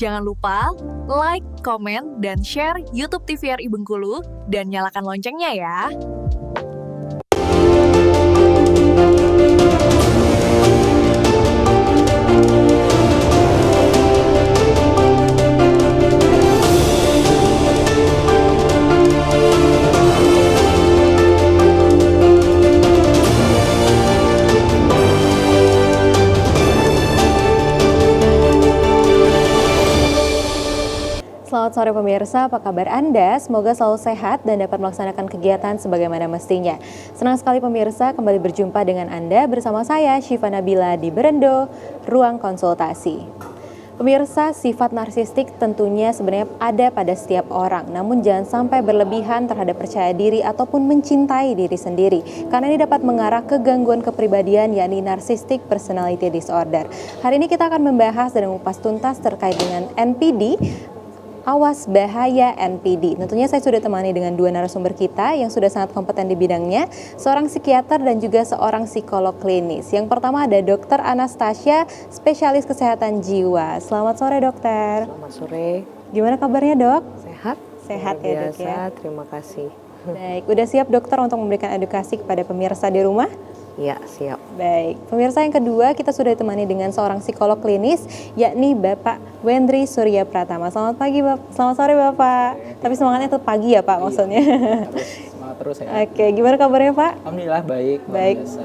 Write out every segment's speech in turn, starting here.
Jangan lupa like, komen, dan share YouTube TVRI Bengkulu dan nyalakan loncengnya ya. Selamat sore pemirsa, apa kabar Anda? Semoga selalu sehat dan dapat melaksanakan kegiatan sebagaimana mestinya. Senang sekali pemirsa kembali berjumpa dengan Anda bersama saya Syifa Nabila di Berendo, Ruang Konsultasi. Pemirsa, sifat narsistik tentunya sebenarnya ada pada setiap orang, namun jangan sampai berlebihan terhadap percaya diri ataupun mencintai diri sendiri, karena ini dapat mengarah ke gangguan kepribadian yakni narcissistic personality disorder. Hari ini kita akan membahas dan mengupas tuntas terkait dengan NPD, awas bahaya NPD. Tentunya saya sudah temani dengan dua narasumber kita yang sudah sangat kompeten di bidangnya, seorang psikiater dan juga seorang psikolog klinis. Yang pertama ada Dr. Anastasia, spesialis kesehatan jiwa. Selamat sore dokter. Selamat sore. Gimana kabarnya dok? Sehat? Sehat ya dok ya. Terima kasih. Baik, udah siap dokter untuk memberikan edukasi kepada pemirsa di rumah? Ya, siap. Baik, pemirsa yang kedua kita sudah ditemani dengan seorang psikolog klinis yakni Bapak Wendri Surya Pratama. Selamat pagi Bapak, selamat sore Bapak. Tapi semangatnya tetap pagi ya Pak maksudnya. Semangat terus ya. Oke, gimana kabarnya Pak? Alhamdulillah baik. Baik. Biasa.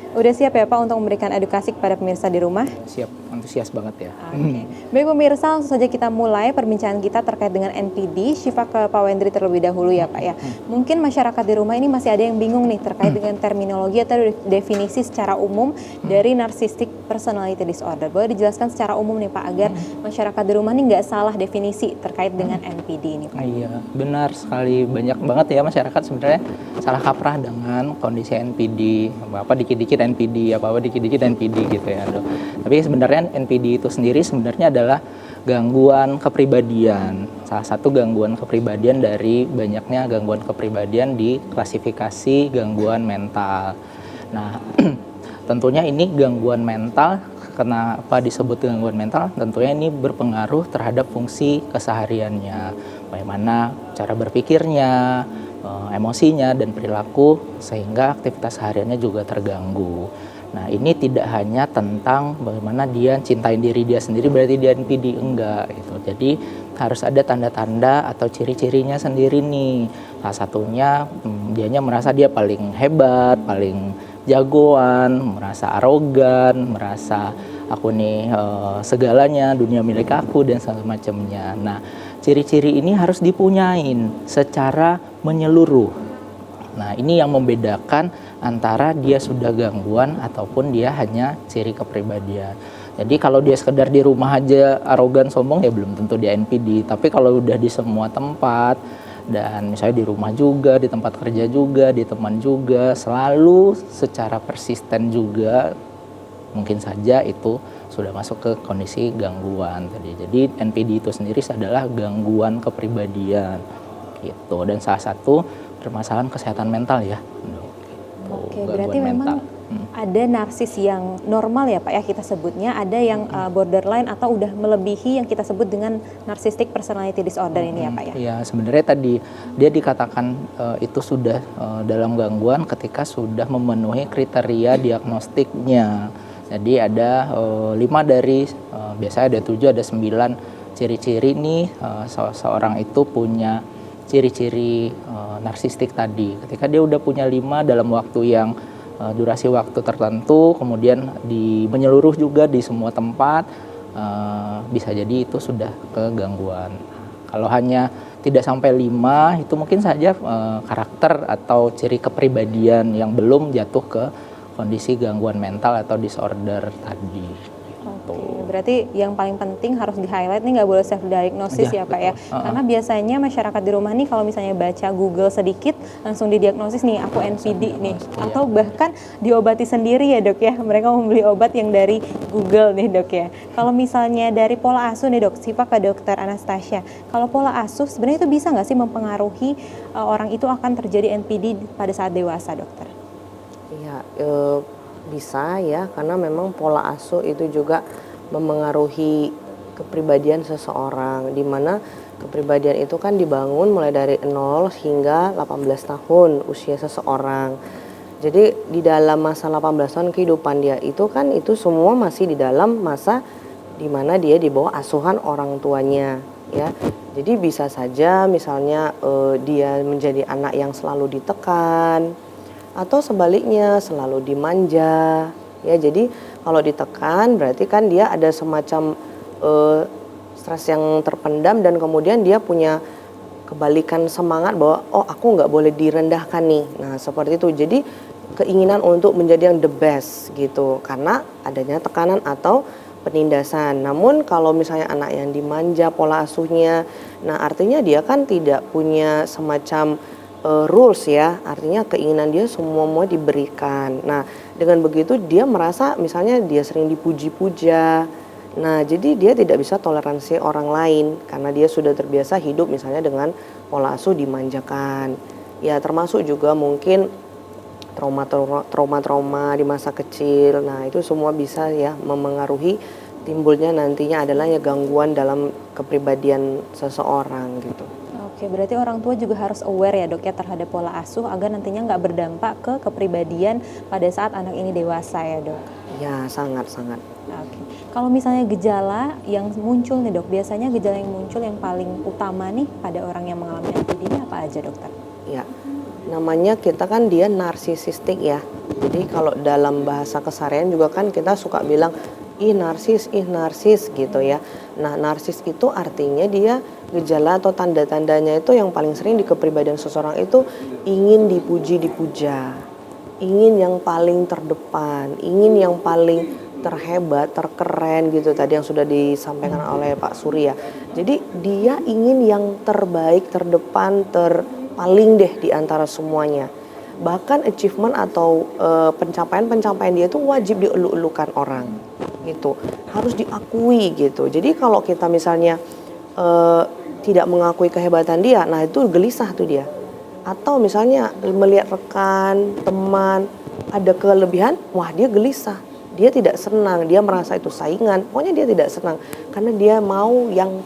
Udah siap ya Pak untuk memberikan edukasi kepada pemirsa di rumah? Siap, antusias banget ya. Oke. Baik pemirsa, langsung saja kita mulai perbincangan kita terkait dengan NPD. Syifa ke Pak Wendri terlebih dahulu ya Pak ya. Mungkin masyarakat di rumah ini masih ada yang bingung nih terkait dengan terminologi atau definisi secara umum dari narcissistic personality disorder. Boleh dijelaskan secara umum nih Pak agar masyarakat di rumah ini nggak salah definisi terkait dengan NPD ini Pak. Iya, benar sekali. Banyak banget ya masyarakat sebenarnya salah kaprah dengan kondisi NPD. Apa dikit-dikit NPD, apa dikit-dikit NPD gitu ya dok. Tapi sebenarnya NPD itu sendiri sebenarnya adalah gangguan kepribadian. Salah satu gangguan kepribadian dari banyaknya gangguan kepribadian di klasifikasi gangguan mental. Nah, tentunya ini gangguan mental. Kenapa disebut gangguan mental? Tentunya ini berpengaruh terhadap fungsi kesehariannya. Bagaimana cara berpikirnya, emosinya dan perilaku sehingga aktivitas hariannya juga terganggu. Nah, ini tidak hanya tentang bagaimana dia cintain diri dia sendiri berarti dia NPD, enggak gitu. Jadi harus ada tanda-tanda atau ciri-cirinya sendiri nih. Salah satunya dianya merasa dia paling hebat, paling jagoan, merasa arogan, merasa aku nih segalanya, dunia milik aku dan segala macamnya. Nah, ciri-ciri ini harus dipunyain secara menyeluruh. Nah, ini yang membedakan antara dia sudah gangguan ataupun dia hanya ciri kepribadian. Jadi kalau dia sekedar di rumah aja arogan sombong ya belum tentu dia NPD. Tapi kalau udah di semua tempat dan misalnya di rumah juga, di tempat kerja juga, di teman juga, selalu secara persisten juga, mungkin saja itu sudah masuk ke kondisi gangguan tadi. Jadi NPD itu sendiri adalah gangguan kepribadian gitu, dan salah satu permasalahan kesehatan mental ya. Oke, berarti memang ada narsis yang normal ya Pak ya kita sebutnya, ada yang borderline atau udah melebihi yang kita sebut dengan narcissistic personality disorder ini ya Pak ya? Iya, sebenarnya tadi dia dikatakan itu sudah dalam gangguan ketika sudah memenuhi kriteria diagnostiknya. Jadi ada 5 dari, biasanya ada 7, ada 9 ciri-ciri nih seorang itu punya ciri-ciri narsistik tadi. Ketika dia udah punya 5 dalam waktu yang durasi waktu tertentu, kemudian menyeluruh juga di semua tempat, bisa jadi itu sudah kegangguan. Kalau hanya tidak sampai 5, itu mungkin saja karakter atau ciri kepribadian yang belum jatuh ke kondisi gangguan mental atau disorder tadi. Oke, berarti yang paling penting harus di-highlight nih nggak boleh self-diagnosis ya Pak ya. Karena biasanya masyarakat di rumah nih kalau misalnya baca Google sedikit langsung didiagnosis nih aku NPD nih. Atau bahkan diobati sendiri ya dok ya. Mereka membeli obat yang dari Google nih dok ya. Kalau misalnya dari pola asuh nih dok, Syifa ke dokter Anastasia. Kalau pola asuh sebenarnya itu bisa nggak sih mempengaruhi orang itu akan terjadi NPD pada saat dewasa dokter? Iya, bisa ya, karena memang pola asuh itu juga memengaruhi kepribadian seseorang, di mana kepribadian itu kan dibangun mulai dari 0 hingga 18 tahun usia seseorang. Jadi di dalam masa 18 tahun kehidupan dia itu kan itu semua masih di dalam masa di mana dia di bawah asuhan orang tuanya, ya. Jadi bisa saja misalnya dia menjadi anak yang selalu ditekan atau sebaliknya selalu dimanja, ya. Jadi kalau ditekan berarti kan dia ada semacam stres yang terpendam dan kemudian dia punya kebalikan semangat bahwa oh aku nggak boleh direndahkan nih. Nah seperti itu. Jadi keinginan untuk menjadi yang the best gitu karena adanya tekanan atau penindasan. Namun kalau misalnya anak yang dimanja pola asuhnya, nah artinya dia kan tidak punya semacam rules ya, artinya keinginan dia semua diberikan. Nah dengan begitu dia merasa misalnya dia sering dipuji-puja. Nah jadi dia tidak bisa toleransi orang lain karena dia sudah terbiasa hidup misalnya dengan pola asuh dimanjakan. Ya termasuk juga mungkin trauma-trauma di masa kecil. Nah itu semua bisa ya memengaruhi timbulnya nantinya adalah ya gangguan dalam kepribadian seseorang gitu. Oke, berarti orang tua juga harus aware ya dok ya terhadap pola asuh agar nantinya nggak berdampak ke kepribadian pada saat anak ini dewasa ya dok? Ya sangat-sangat. Oke, kalau misalnya gejala yang muncul nih dok, biasanya gejala yang muncul yang paling utama nih pada orang yang mengalami NPD ini apa aja dokter? Ya, namanya kita kan dia narsisistik ya. Jadi kalau dalam bahasa keseharian juga kan kita suka bilang ih narsis gitu ya. Nah narsis itu artinya dia gejala atau tanda-tandanya itu yang paling sering di kepribadian seseorang itu ingin dipuji-dipuja, ingin yang paling terdepan, ingin yang paling terhebat, terkeren gitu tadi yang sudah disampaikan oleh Pak Surya. Jadi dia ingin yang terbaik, terdepan, terpaling deh di antara semuanya. Bahkan achievement atau pencapaian-pencapaian dia itu wajib dielu-elukan orang gitu, harus diakui gitu. Jadi kalau kita misalnya tidak mengakui kehebatan dia, nah itu gelisah tuh dia. Atau misalnya melihat rekan, teman ada kelebihan, wah dia gelisah. Dia tidak senang, dia merasa itu saingan. Pokoknya dia tidak senang karena dia mau yang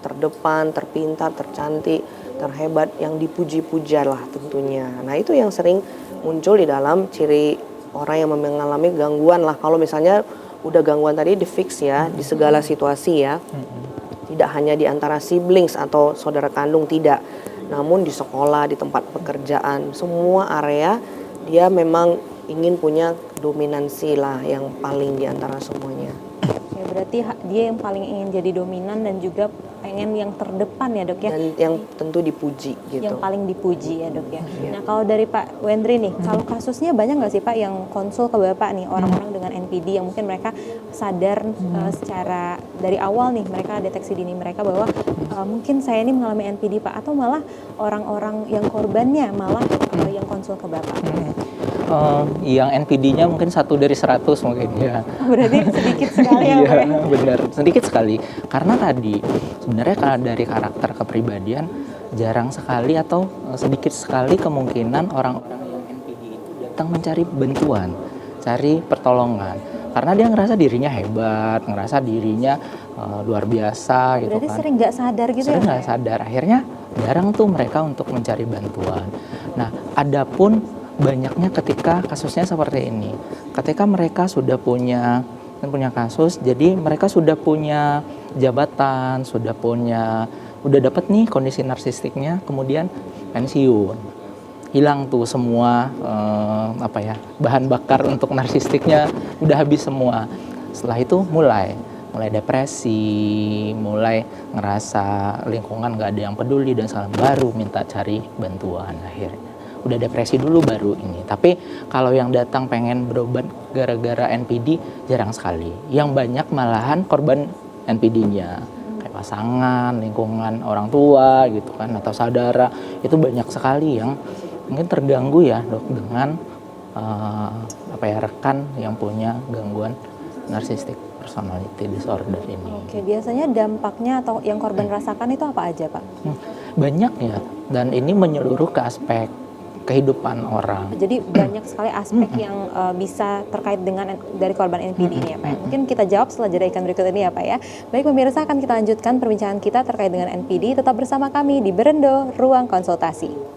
terdepan, terpintar, tercantik, terhebat, yang dipuji-puja lah tentunya. Nah itu yang sering muncul di dalam ciri orang yang mengalami gangguan lah. Kalau misalnya udah gangguan tadi di fix ya, di segala situasi ya. Tidak hanya di antara siblings atau saudara kandung, tidak. Namun di sekolah, di tempat pekerjaan, semua area dia memang ingin punya dominansi lah yang paling di antara semuanya. Ya, berarti dia yang paling ingin jadi dominan dan juga pengen yang terdepan ya dok ya. Dan yang tentu dipuji gitu. Yang paling dipuji ya dok ya. Nah kalau dari Pak Wendri nih, kalau kasusnya banyak nggak sih Pak yang konsul ke Bapak nih orang-orang dengan NPD yang mungkin mereka sadar secara dari awal nih mereka deteksi dini mereka bahwa mungkin saya ini mengalami NPD Pak, atau malah orang-orang yang korbannya malah yang konsul ke Bapak? Yang NPD-nya mungkin 1 dari 100 mungkin ya. Berarti sedikit sekali ya Pak? Iya benar, sedikit sekali. Karena tadi sebenarnya kalau dari karakter kepribadian jarang sekali atau sedikit sekali kemungkinan orang-orang yang NPD itu datang mencari bantuan, cari pertolongan. Karena dia ngerasa dirinya hebat, ngerasa dirinya luar biasa gitu. Berarti kan. sering nggak sadar gitu Sering ya? nggak sadar, akhirnya jarang tuh mereka untuk mencari bantuan. Nah, adapun banyaknya ketika kasusnya seperti ini, ketika mereka sudah punya kasus, jadi mereka sudah punya jabatan, udah dapat nih kondisi narsistiknya, kemudian pensiun, hilang tuh semua bahan bakar untuk narsistiknya udah habis semua. Setelah itu mulai depresi, mulai ngerasa lingkungan nggak ada yang peduli dan baru minta cari bantuan akhirnya. Udah depresi dulu baru ini. Tapi kalau yang datang pengen berobat gara-gara NPD jarang sekali. Yang banyak malahan korban NPD-nya. Kayak pasangan, lingkungan orang tua gitu kan, atau saudara. Itu banyak sekali yang mungkin terganggu ya dok dengan rekan yang punya gangguan narcissistic personality disorder ini. Oke, biasanya dampaknya atau yang korban rasakan itu apa aja Pak? Banyak ya, dan ini menyeluruh ke aspek kehidupan orang. Jadi banyak sekali aspek yang bisa terkait dengan dari korban NPD ini ya Pak. Mungkin kita jawab setelah jeda iklan berikut ini ya Pak ya. Baik pemirsa, akan kita lanjutkan perbincangan kita terkait dengan NPD. Tetap bersama kami di Berendo Ruang Konsultasi.